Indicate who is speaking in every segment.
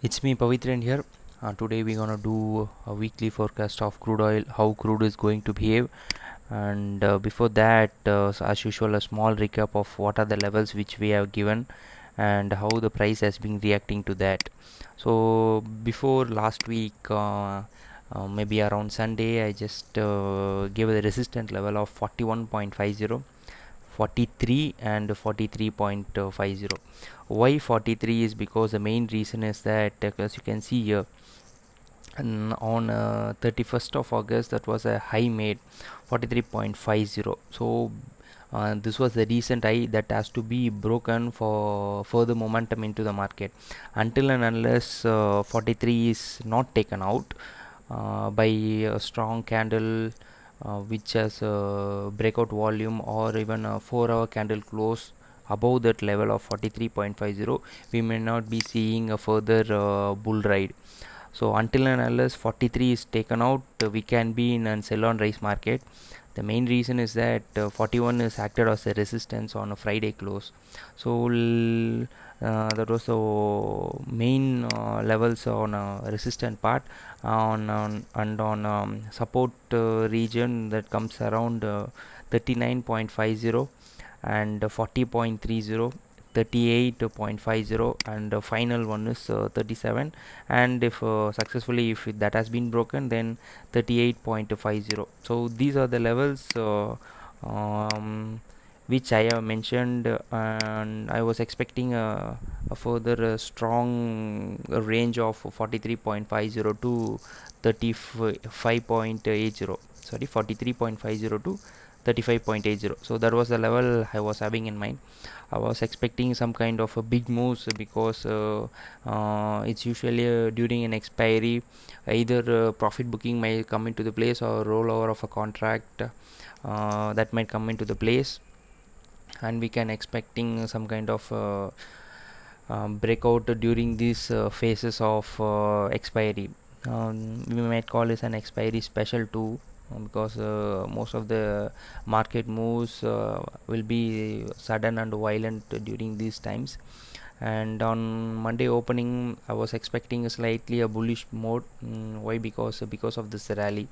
Speaker 1: It's me Pavitran here. Today we're gonna do a weekly forecast of crude oil, how crude is going to behave, and before that, so as usual, a small recap of what are the levels which we have given and how the price has been reacting to that. So before last week, maybe around Sunday, I just gave the resistance level of 41.50, 43 and 43.50. Why 43 is because the main reason is that as you can see here, and on 31st of August that was a high made 43.50. So this was the recent high that has to be broken for further momentum into the market. Until and unless 43 is not taken out by a strong candle which has a breakout volume or even a 4-hour candle close above that level of 43.50, we may not be seeing a further bull ride. So until and unless 43 is taken out, we can be in a sell on rise market. The main reason is that 41 is acted as a resistance on a Friday close. So that was the main levels on resistant part and on support region that comes around 39.50 and 40.30, 38.50, and the final one is 37, and if successfully if that has been broken, then 38.50. So these are the levels which I have mentioned, and I was expecting a further strong range of 43.50 to 35.80, sorry, 43.50 to 35.80. So that was the level I was having in mind. I was expecting some kind of a big moves because it's usually during an expiry, either profit booking might come into the place or rollover of a contract that might come into the place, and we can expecting some kind of breakout during these phases of expiry. We might call this an expiry special too, because most of the market moves will be sudden and violent during these times. And on Monday opening, I was expecting slightly a bullish mode. Why? Because of this rally.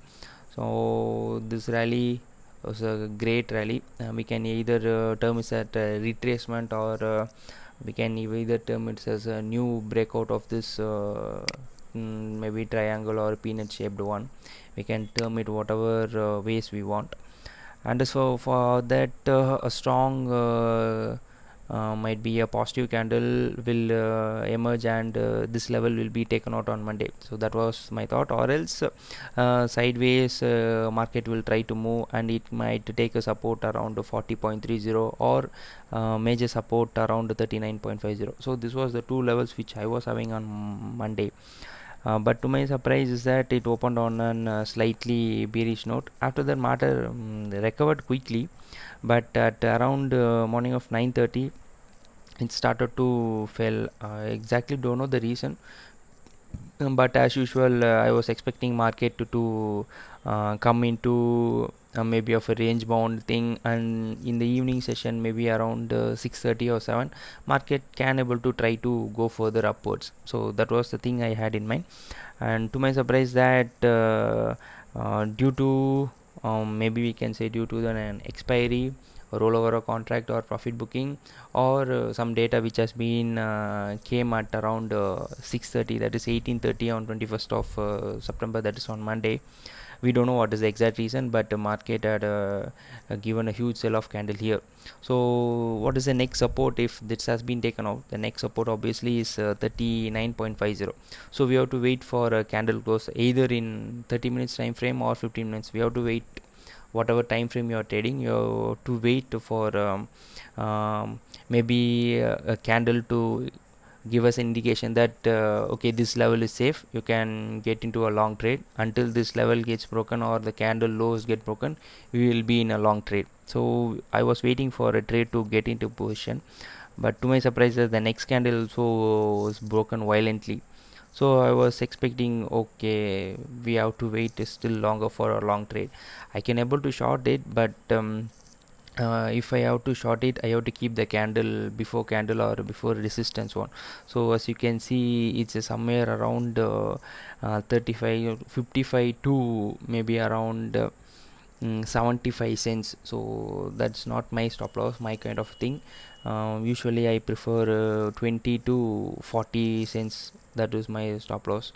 Speaker 1: So this rally was a great rally. We can either term it as a retracement, or we can either term it as a new breakout of this maybe triangle or peanut shaped one. We can term it whatever ways we want. And so for that, a strong might be a positive candle will emerge, and this level will be taken out on Monday. So that was my thought, or else sideways market will try to move, and it might take a support around 40.30 or major support around 39.50. So this was the two levels which I was having on Monday. But to my surprise is that it opened on a slightly bearish note. After that, matter recovered quickly, but at around morning of 9:30, it started to fell. Exactly don't know the reason, but as usual, I was expecting market to come into maybe of a range bound thing, and in the evening session maybe around 6:30 or 7, market can able to try to go further upwards. So that was the thing I had in mind. And to my surprise that due to maybe we can say due to an expiry, rollover a contract, or profit booking, or some data which has been came at around 6:30, that is 18:30 on 21st of September, that is on Monday. We don't know what is the exact reason, but the market had given a huge sell off candle here. So what is the next support if this has been taken out? The next support obviously is 39.50. So we have to wait for a candle close either in 30 minutes time frame or 15 minutes. We have to wait whatever time frame you are trading. You have to wait for maybe a candle to give us an indication that okay, this level is safe, you can get into a long trade. Until this level gets broken or the candle lows get broken, we will be in a long trade. So I was waiting for a trade to get into position, but to my surprise the next candle also was broken violently. So I was expecting, okay, we have to wait still longer for a long trade. I can able to short it, but if I have to short it, I have to keep the candle before candle or before resistance one. So as you can see, it's somewhere around 35 or 55 to maybe around 75 cents. So that's not my stop loss, my kind of thing. Usually I prefer 20 to 40 cents. That is my stop loss.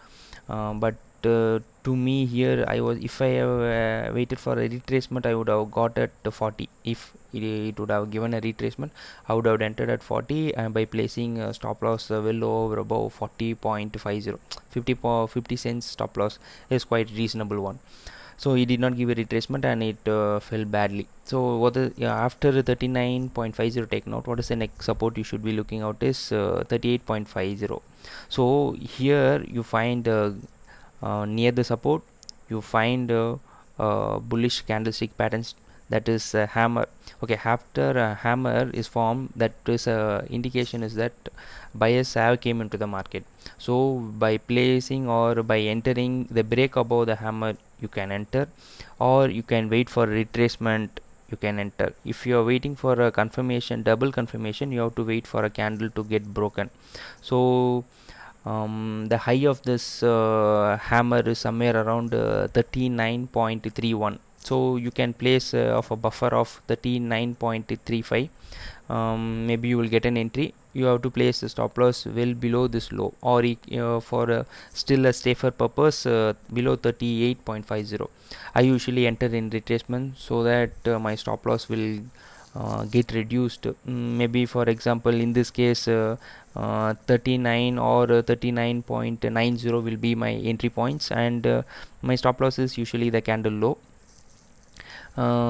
Speaker 1: But to me here, I was, if I have waited for a retracement, I would have got at 40. If it would have given a retracement, I would have entered at 40, and by placing stop loss well over above 40.50, 50 cents stop loss is quite reasonable one. So he did not give a retracement, and it fell badly. So what is, yeah, after 39.50 take note, what is the next support you should be looking out is 38.50. So here you find near the support you find bullish candlestick patterns, that is a hammer. Okay, after a hammer is formed, that is indication is that buyers have came into the market. So by placing or by entering the break above the hammer, you can enter, or you can wait for retracement, you can enter. If you are waiting for a confirmation, double confirmation, you have to wait for a candle to get broken. So the high of this hammer is somewhere around 39.31. So you can place of a buffer of 39.35. Maybe you will get an entry. You have to place the stop loss well below this low, or for still a safer purpose, below 38.50. I usually enter in retracement so that my stop loss will get reduced. Maybe for example, in this case 39 or 39.90 will be my entry points, and my stop loss is usually the candle low.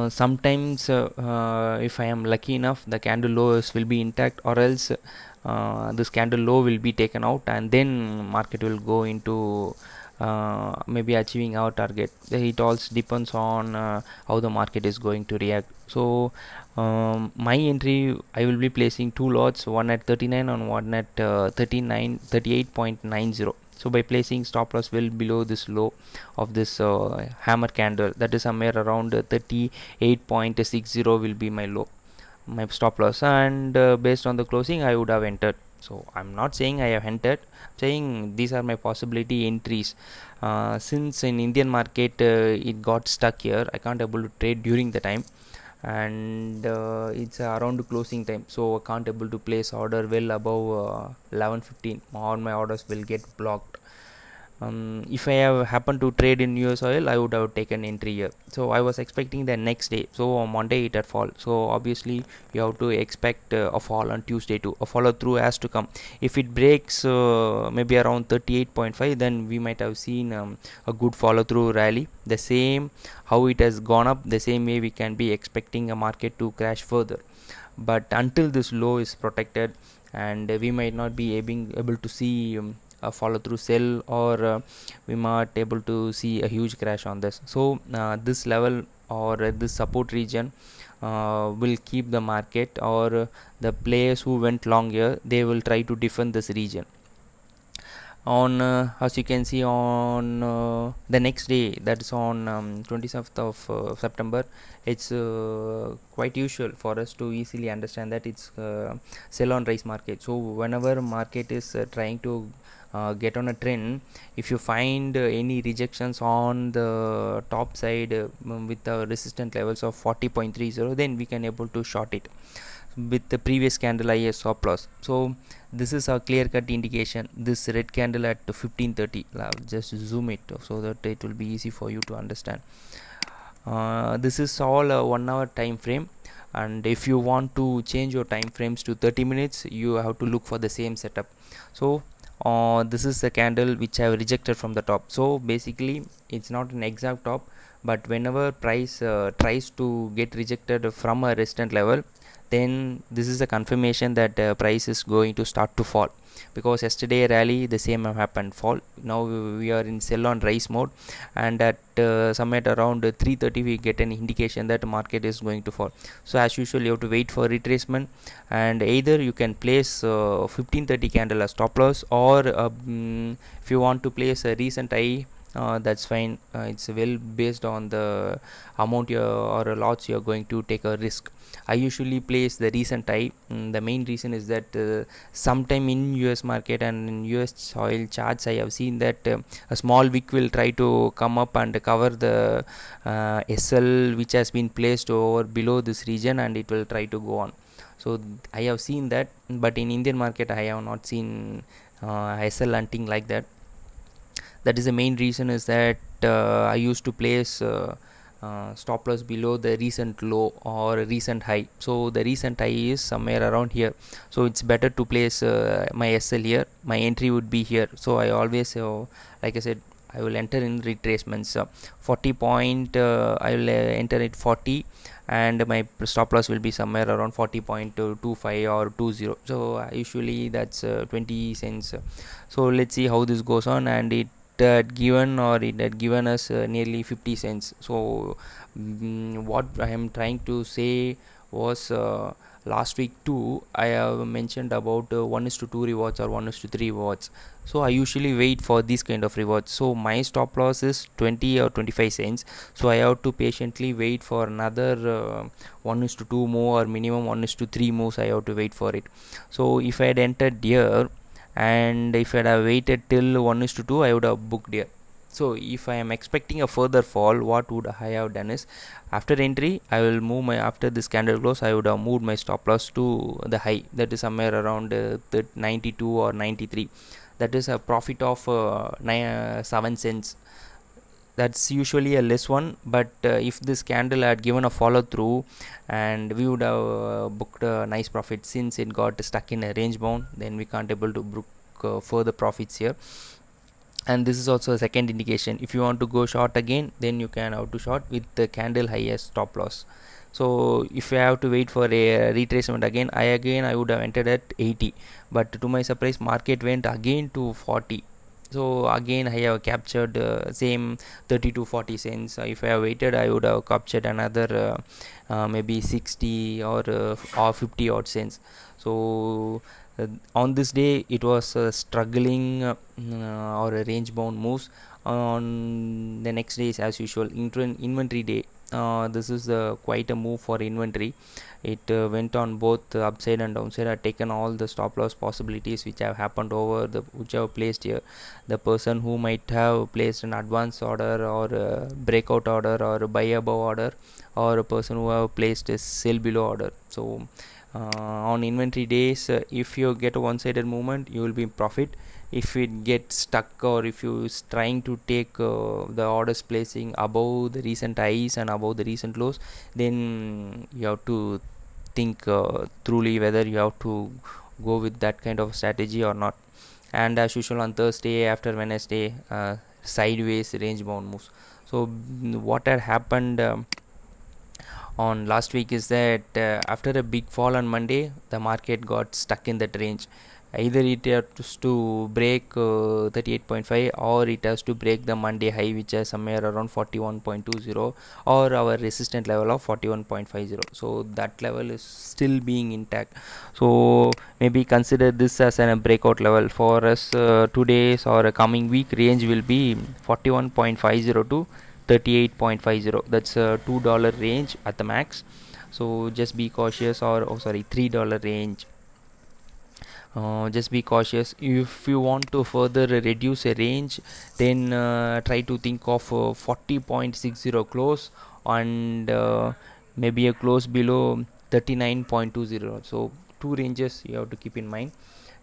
Speaker 1: Sometimes if I am lucky enough, the candle lows will be intact, or else this candle low will be taken out, and then market will go into maybe achieving our target. It all depends on how the market is going to react. So my entry, I will be placing two lots, one at 39 and one at 38.90. So by placing stop loss well below this low of this hammer candle, that is somewhere around 38.60 will be my low, my stop loss, and based on the closing I would have entered. So I'm not saying I have entered, saying these are my possibility entries. Since in Indian market it got stuck here, I can't able to trade during the time, and it's around closing time, so I can't able to place order well above 11:15. All my orders will get blocked. If I have happened to trade in US oil, I would have taken entry here. So I was expecting the next day, so on Monday it had fall. So obviously you have to expect a fall on Tuesday too. A follow through has to come. If it breaks maybe around 38.5, then we might have seen a good follow through rally. The same how it has gone up, the same way we can be expecting a market to crash further. But until this low is protected, and we might not be able to see a follow through sell, or we might able to see a huge crash on this. So this level or this support region will keep the market, or the players who went long here, they will try to defend this region. On as you can see, on the next day, that is on 27th of September, it's quite usual for us to easily understand that it's sell on rise market. So whenever market is trying to get on a trend, if you find any rejections on the top side with the resistant levels of 40.30, then we can able to short it with the previous candle IS stop loss. So this is a clear cut indication. This red candle at 15:30, I'll just zoom it so that it will be easy for you to understand. This is all a 1 hour time frame, and if you want to change your time frames to 30 minutes, you have to look for the same setup. So this is the candle which I have rejected from the top. So basically it's not an exact top, but whenever price tries to get rejected from a resistant level, then this is a confirmation that price is going to start to fall, because yesterday rally the same have happened, fall. Now we are in sell on rise mode, and at somewhere around 3:30 we get an indication that market is going to fall. So as usual, you have to wait for retracement, and either you can place 15:30 candle as stop loss, or if you want to place a recent high that's fine. It's well based on the amount or lots you're going to take a risk. I usually place the recent high. The main reason is that sometime in US market and in US oil charts I have seen that a small wick will try to come up and cover the SL which has been placed over below this region, and it will try to go on. So I have seen that, but in Indian market I have not seen SL hunting like that. That is the main reason is that I used to place stop loss below the recent low or recent high. So the recent high is somewhere around here, so it's better to place my SL here. My entry would be here. So I always like I said, I will enter in retracements 40 point. I will enter it 40, and my stop loss will be somewhere around 40.25 or 20. So usually that's 20 cents. So let's see how this goes on, and it had given us nearly 50 cents. So what I am trying to say was last week too I have mentioned about 1:2 rewards or 1:3 rewards. So I usually wait for these kind of rewards. So my stop loss is 20 or 25 cents, so I have to patiently wait for another 1:2 move or minimum 1:3 moves. I have to wait for it. So if I had entered here, and if I had waited till 1:2, I would have booked here. So if I am expecting a further fall, what would I have done is, after entry I will move my, after this candle close I would have moved my stop loss to the high, that is somewhere around 92 or 93. That is a profit of 7 cents. That's usually a less one, but if this candle had given a follow through, and we would have booked a nice profit. Since it got stuck in a range bound, then we can't able to book further profits here. And this is also a second indication. If you want to go short again, then you can have to short with the candle highest stop loss. So if I have to wait for a retracement again, I would have entered at 80, but to my surprise market went again to 40. So again I have captured same 30 to 40 cents. If I have waited, I would have captured another maybe 60 or 50 odd cents. So on this day it was struggling or a range bound moves. On the next day is as usual inventory day. This is quite a move for inventory. It went on both upside and downside. I have taken all the stop loss possibilities which have happened over the which I have placed here. The person who might have placed an advance order or a breakout order or a buy above order, or a person who have placed a sell below order. So on inventory days, if you get a one-sided movement, you will be in profit. If it gets stuck, or if you is trying to take the orders placing above the recent highs and above the recent lows, then you have to think truly whether you have to go with that kind of strategy or not. And as usual on Thursday after Wednesday, sideways range bound moves. So what had happened on last week is that after a big fall on Monday, the market got stuck in that range. Either it has to break 38.5, or it has to break the Monday high, which is somewhere around 41.20, or our resistance level of 41.50. So that level is still being intact. So maybe consider this as a breakout level for us. Today's or a coming week range will be 41.50 to 38.50. That's a $2 range at the max. So just be cautious, or $3 range. Just be cautious. If you want to further reduce a range, then try to think of 40.60 close, and maybe a close below 39.20. So two ranges you have to keep in mind.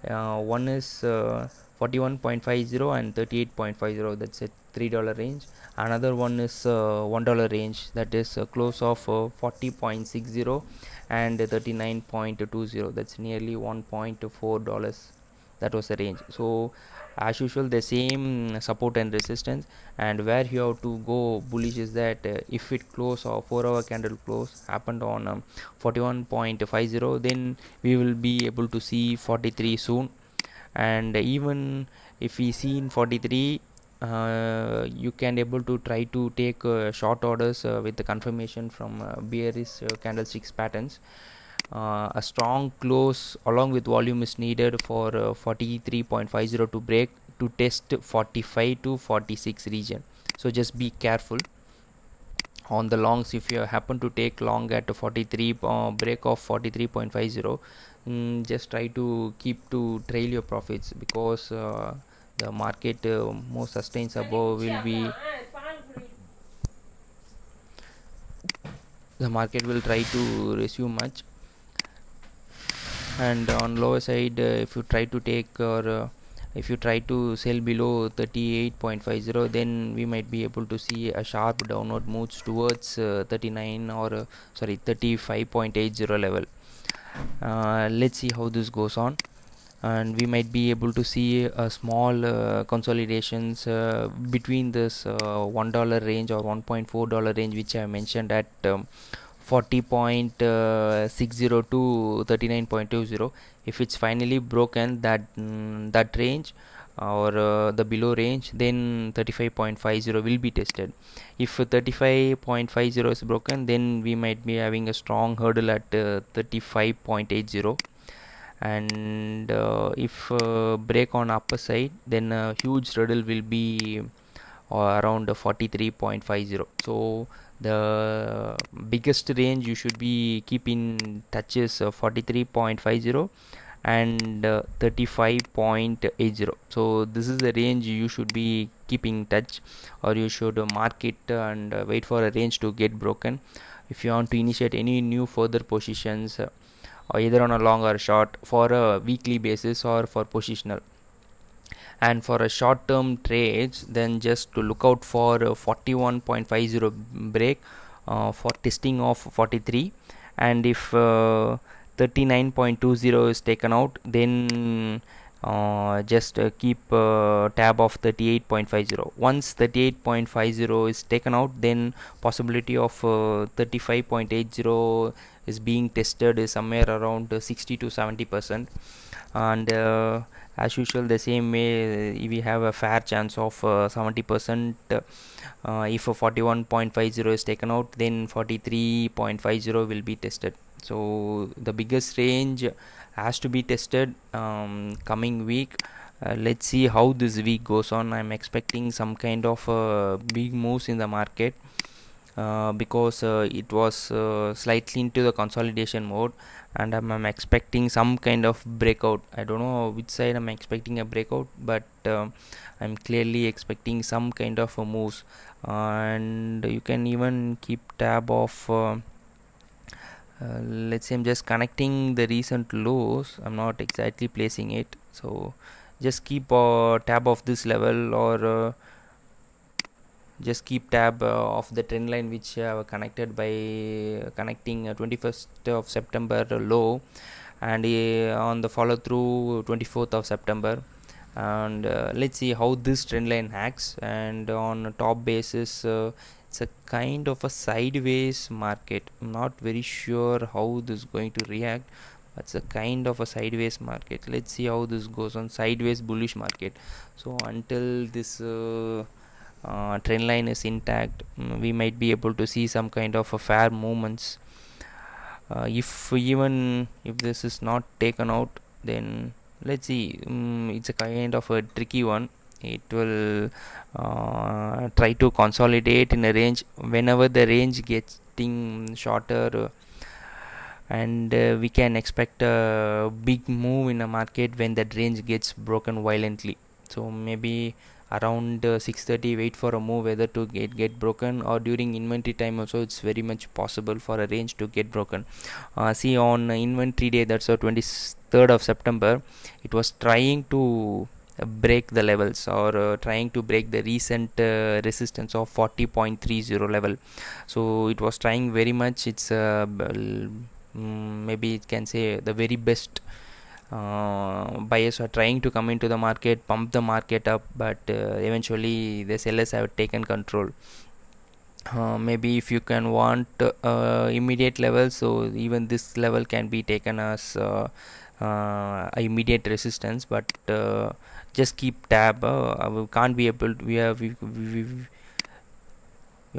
Speaker 1: One is 41.50 and 38.50. That's a $3 range. Another one is $1 range, that is a close of 40.60 and 39.20. That's nearly $1.4. That was the range. So as usual, the same support and resistance, and where you have to go bullish is that if it close or 4-hour candle close happened on 41.50, then we will be able to see 43 soon. And even if we see in 43, you can able to try to take short orders with the confirmation from bearish candlesticks patterns. A strong close along with volume is needed for 43.50 to break to test 45 to 46 region. So just be careful on the longs. If you happen to take long at 43 break of 43.50, just try to keep to trail your profits, because the market more sustains above will be, the market will try to resume much. And on lower side, if you try to take, or if you try to sell below 38.50, then we might be able to see a sharp downward moves towards 39, or 35.80 level. Let's see how this goes on, and we might be able to see a small consolidations between this $1 range or $1.4 range, which I mentioned at 40.60 to 39.20. If it's finally broken that range, or the below range, then 35.50 will be tested. If 35.50 is broken, then we might be having a strong hurdle at 35.80. And if break on upper side, then a huge hurdle will be around 43.50. So the biggest range you should be keeping touch is 43.50 and 35.80. So this is the range you should be keeping touch, or you should mark it and wait for a range to get broken if you want to initiate any new further positions, or either on a long or short, for a weekly basis or for positional. And for a short term trades, then just to look out for 41.50 break for testing of 43. And if 39.20 is taken out, then just keep tab of 38.50. Once 38.50 is taken out, then possibility of 35.80 is being tested is somewhere around 60 to 70%. And as usual, the same way, we have a fair chance of 70%. If 41.50 is taken out, then 43.50 will be tested. So the biggest range has to be tested coming week. Let's see how this week goes on. I'm expecting some kind of big moves in the market, because it was slightly into the consolidation mode, and I'm expecting some kind of breakout. I don't know which side I'm expecting a breakout, but I'm clearly expecting some kind of a moves. And you can even keep tab of let's say I'm just connecting the recent lows. I'm not exactly placing it, so just keep tab of this level, or just keep tab of the trend line which connected by connecting 21st of September low, and on the follow through 24th of September. And let's see how this trend line acts. And on a top basis, it's a kind of a sideways market. I'm not very sure how this is going to react, but it's a kind of a sideways market. Let's see how this goes on. Sideways bullish market. So until this trend line is intact, we might be able to see some kind of a fair movements. If this is not taken out, then let's see. It's a kind of a tricky one. It will try to consolidate in a range. Whenever the range getting shorter, and we can expect a big move in a market when that range gets broken violently. So maybe around 6:30 wait for a move whether to get broken, or during inventory time also it's very much possible for a range to get broken. See, on inventory day, that's the 23rd of September, it was trying to break the levels, or trying to break the recent resistance of 40.30 level. So it was trying very much. It's maybe it can say the very best buyers are trying to come into the market, pump the market up, but eventually the sellers have taken control. Maybe if you can want immediate level, so even this level can be taken as immediate resistance, but just keep tab. We can't be able to, we are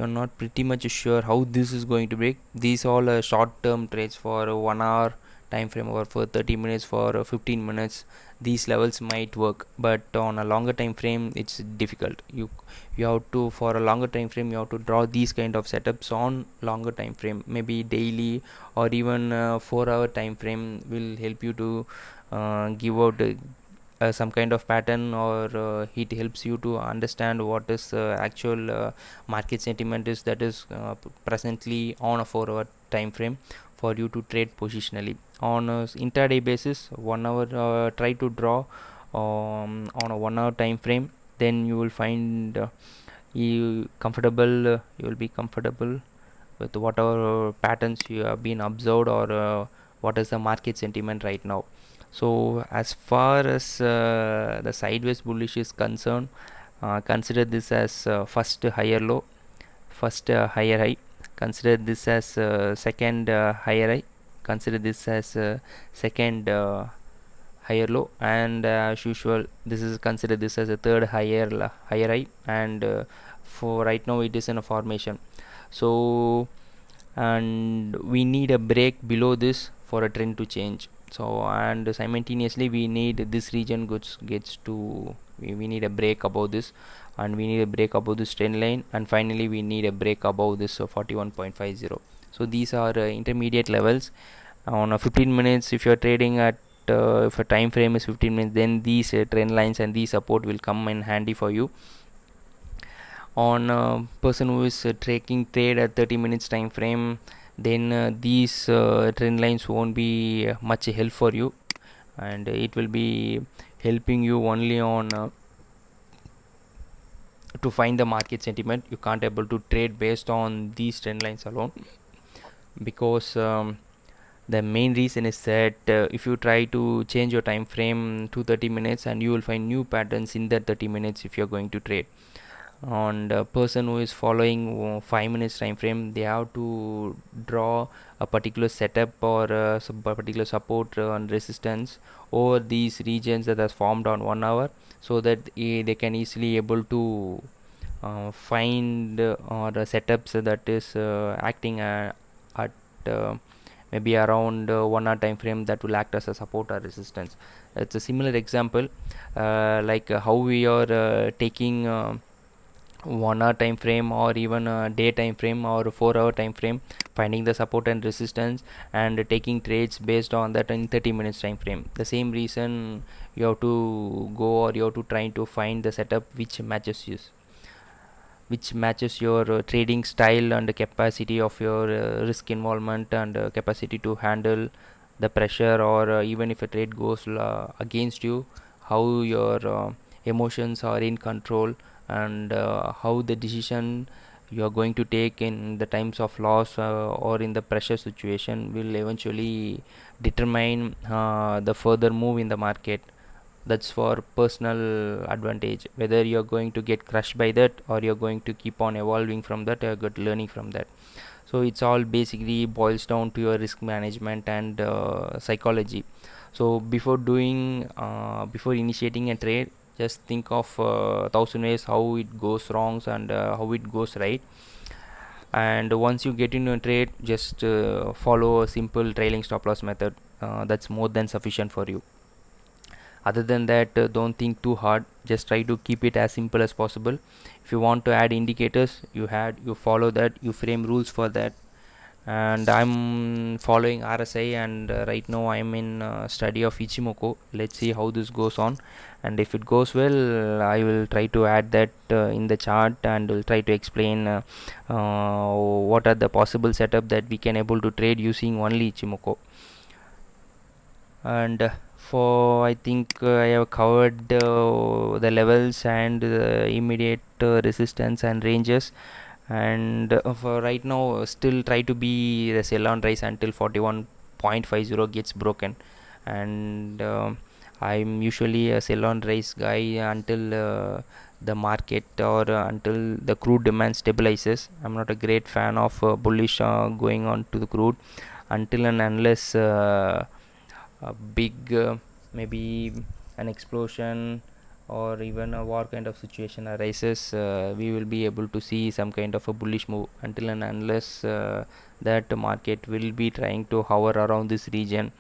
Speaker 1: not pretty much sure how this is going to break. These all are short term trades for 1 hour time frame, or for 30 minutes, for 15 minutes, these levels might work. But on a longer time frame it's difficult. You have to, for a longer time frame, you have to draw these kind of setups on longer time frame, maybe daily, or even 4 hour time frame will help you to give out some kind of pattern, or it helps you to understand what is actual market sentiment is, that is presently on a 4 hour time frame, for you to trade positionally. On a intraday basis, 1 hour, try to draw on a 1 hour time frame, then you will find you will be comfortable with whatever patterns you have been observed, or what is the market sentiment right now. So as far as the sideways bullish is concerned, consider this as first higher low, first higher high, consider this as second higher high, consider this as second higher low, and as usual, this is, consider this as a third higher high, and for right now it is in a formation. So, and we need a break below this for a trend to change. So, and simultaneously we need this region gets to, we need a break above this, and we need a break above this trend line, and finally we need a break above this 41.50. so these are intermediate levels. On a 15 minutes, if you are trading at if a time frame is 15 minutes, then these trend lines and these support will come in handy for you. On a person who is taking trade at 30 minutes time frame, then these trend lines won't be much help for you, and it will be helping you only on to find the market sentiment. You can't able to trade based on these trend lines alone, because the main reason is that if you try to change your time frame to 30 minutes, and you will find new patterns in that 30 minutes if you're going to trade. On the person who is following 5 minutes time frame, they have to draw a particular setup, or particular support and resistance over these regions that are formed on 1 hour, so that they can easily able to find or setups that is acting at maybe around 1 hour time frame, that will act as a support or resistance. It's a similar example, like how we are taking 1 hour time frame, or even a day time frame, or a 4 hour time frame, finding the support and resistance, and taking trades based on that in 30 minutes time frame. The same reason, you have to go, or you have to try to find the setup which matches you, which matches your trading style and the capacity of your risk involvement, and capacity to handle the pressure, or even if a trade goes against you, how your emotions are in control, and how the decision you are going to take in the times of loss or in the pressure situation will eventually determine the further move in the market. That's for personal advantage, whether you're going to get crushed by that, or you're going to keep on evolving from that, or get learning from that. So it's all basically boils down to your risk management and psychology. So before initiating a trade, just think of 1,000 ways how it goes wrong, and how it goes right. And once you get into a trade, just follow a simple trailing stop loss method. That's more than sufficient for you. Other than that, don't think too hard, just try to keep it as simple as possible. If you want to add indicators, you follow that, you frame rules for that. And I'm following RSI, and right now I'm in study of Ichimoku. Let's see how this goes on, and if it goes well, I will try to add that in the chart, and will try to explain what are the possible setup that we can able to trade using only Ichimoku. And for, I think I have covered the levels and the immediate resistance and ranges. And for right now, still try to be the sell on rise until 41.50 gets broken. And I'm usually a sell on rise guy until the market, or until the crude demand stabilizes. I'm not a great fan of bullish going on to the crude, until and unless a big maybe an explosion, or even a war kind of situation arises, we will be able to see some kind of a bullish move. Until and unless that market will be trying to hover around this region,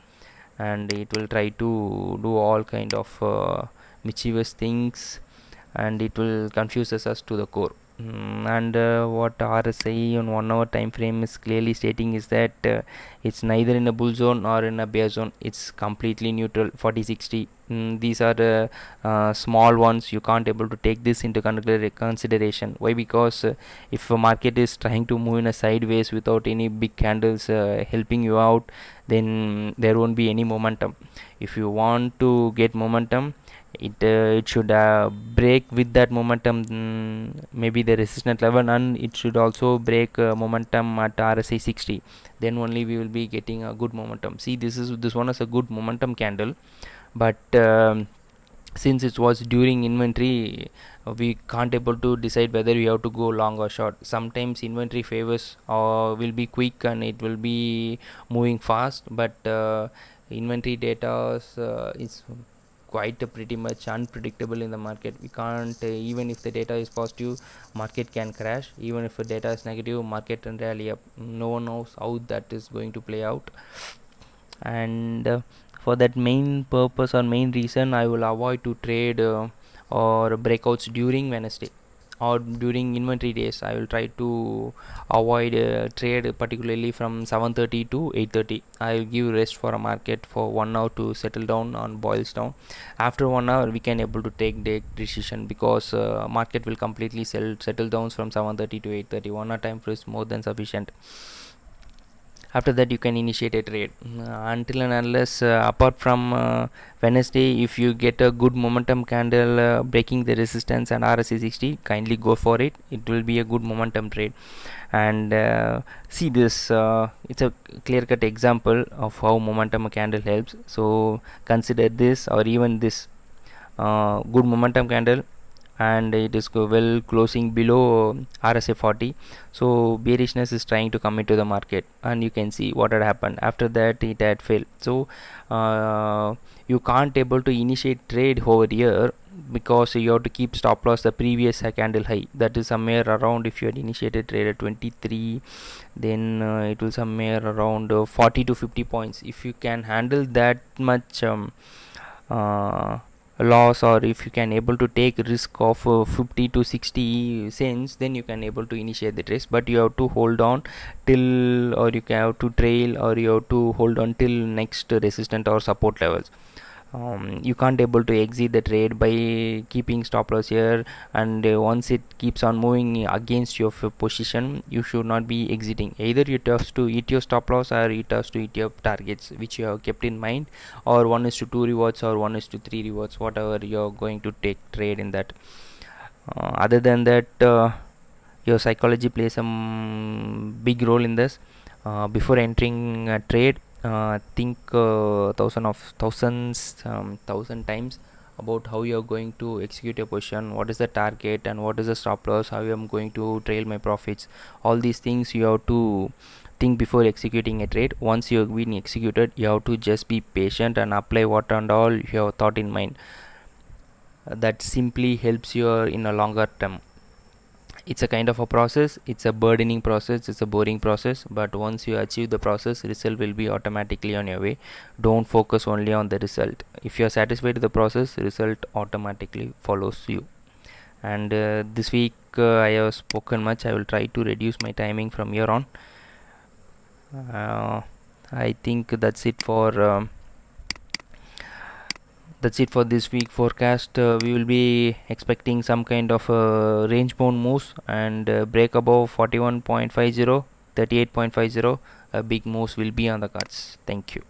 Speaker 1: and it will try to do all kind of mischievous things, and it will confuse us to the core. And what RSI on 1 hour time frame is clearly stating is that it's neither in a bull zone or in a bear zone. It's completely neutral, 40-60. These are small ones. You can't able to take this into consideration. Why? Because if a market is trying to move in a sideways without any big candles helping you out, then there won't be any momentum. If you want to get momentum, it should break with that momentum, maybe the resistance level, and it should also break momentum at RSI 60. Then only we will be getting a good momentum. See, this one is a good momentum candle, but since it was during inventory, we can't able to decide whether we have to go long or short. Sometimes inventory favors will be quick and it will be moving fast, but inventory data is quite pretty much unpredictable in the market. We can't even if the data is positive, market can crash. Even if the data is negative, market can rally up. No one knows how that is going to play out. And for that main purpose or main reason, I will avoid to trade or breakouts during Wednesday or during inventory days. I will try to avoid trade, particularly from 7:30 to 8:30. I will give rest for a market for 1 hour to settle down on boils down. After 1 hour we can able to take the decision, because market will completely settle down from 7:30 to 8:30. 1 hour time is more than sufficient. After that you can initiate a trade. Until and unless apart from Wednesday, if you get a good momentum candle breaking the resistance and RSI 60, kindly go for it. It will be a good momentum trade. And see this, it's a clear cut example of how momentum candle helps. So consider this, or even this good momentum candle, and it is well closing below RSI 40. So bearishness is trying to come into the market, and you can see what had happened. After that it had failed. So you can't able to initiate trade over here, because you have to keep stop loss the previous candle high. That is somewhere around, if you had initiated trade at 23, then it will somewhere around 40 to 50 points. If you can handle that much uh, loss, or if you can able to take risk of 50 to 60 cents, then you can able to initiate the trade. But you have to hold on till, or you can have to trail, or you have to hold on till next resistance or support levels. You can't able to exit the trade by keeping stop loss here, and once it keeps on moving against your position, you should not be exiting. Either you have to hit your stop loss, or it has to hit your targets which you have kept in mind, or 1:2 rewards, or 1:3 rewards, whatever you're going to take trade in that. Other than that, your psychology plays some big role in this. Before entering a trade, think thousand times about how you are going to execute your position, what is the target, and what is the stop loss, how I am going to trail my profits. All these things you have to think before executing a trade. Once you have been executed, you have to just be patient and apply what and all you have thought in mind. That simply helps you in a longer term. It's a kind of a process, it's a burdening process, it's a boring process, but once you achieve the process, result will be automatically on your way. Don't focus only on the result. If you are satisfied with the process, result automatically follows you. And this week I have spoken much. I will try to reduce my timing from here on. I think that's it for this week forecast. We will be expecting some kind of range bound moves, and break above 41.50, 38.50. Big moves will be on the cards. Thank you.